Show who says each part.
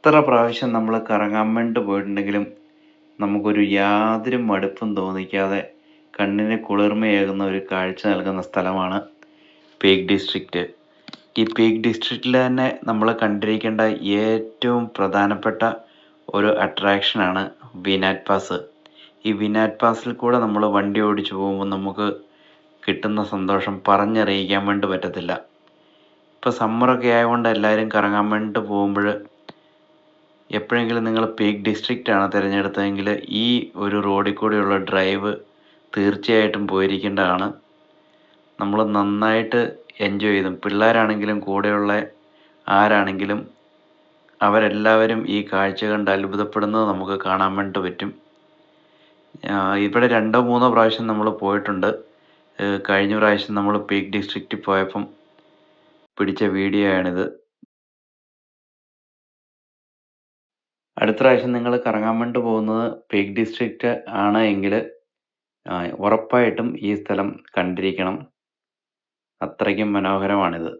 Speaker 1: എത്ര പ്രാവശ്യം നമ്മൾ കറങ്ങാൻ വേണ്ടി പോയിട്ടുണ്ടെങ്കിലും നമുക്കൊരു യാതൊരു മടുപ്പും തോന്നിക്കാതെ കണ്ണിന് കുളിർമയേകുന്ന ഒരു കാഴ്ച നൽകുന്ന സ്ഥലമാണ് പീക്ക് ഡിസ്ട്രിക്റ്റ്. ഈ പീക്ക് ഡിസ്ട്രിക്റ്റിൽ തന്നെ നമ്മൾ കണ്ടിരിക്കേണ്ട ഏറ്റവും പ്രധാനപ്പെട്ട ഒരു അട്രാക്ഷനാണ് വിനാറ്റ് പാസ്. ഈ വിനാറ്റ് പാസിൽ കൂടെ നമ്മൾ വണ്ടി ഓടിച്ചു പോകുമ്പോൾ നമുക്ക് കിട്ടുന്ന സന്തോഷം പറഞ്ഞറിയിക്കാൻ വേണ്ടി പറ്റത്തില്ല. ഇപ്പോൾ സമ്മറൊക്കെ ആയതുകൊണ്ട് എല്ലാവരും കറങ്ങാൻ വേണ്ടി പോകുമ്പോൾ എപ്പോഴെങ്കിലും നിങ്ങൾ പീക്ക് ഡിസ്ട്രിക്റ്റ് ആണ് തിരഞ്ഞെടുത്തതെങ്കിൽ ഈ ഒരു റോഡിൽ കൂടെയുള്ള ഡ്രൈവ് തീർച്ചയായിട്ടും പോയിരിക്കേണ്ടതാണ്. നമ്മൾ നന്നായിട്ട് എൻജോയ് ചെയ്തു. പിള്ളേരാണെങ്കിലും കൂടെയുള്ള ആരാണെങ്കിലും അവരെല്ലാവരും ഈ കാഴ്ച കണ്ട് അത്ഭുതപ്പെടുന്നത് നമുക്ക് കാണാൻ വേണ്ടി പറ്റും. ഇവിടെ 2-3 പ്രാവശ്യം നമ്മൾ പോയിട്ടുണ്ട്. കഴിഞ്ഞ പ്രാവശ്യം നമ്മൾ പീക്ക് ഡിസ്ട്രിക്റ്റിൽ പോയപ്പം പിടിച്ച വീഡിയോ ആണിത്. അടുത്ത പ്രാവശ്യം നിങ്ങൾ കറങ്ങാൻ വേണ്ടി പോകുന്നത് പീക്ക് ഡിസ്ട്രിക്റ്റ് ആണ് എങ്കിൽ ഉറപ്പായിട്ടും ഈ സ്ഥലം കണ്ടിരിക്കണം. അത്രയ്ക്കും മനോഹരമാണിത്.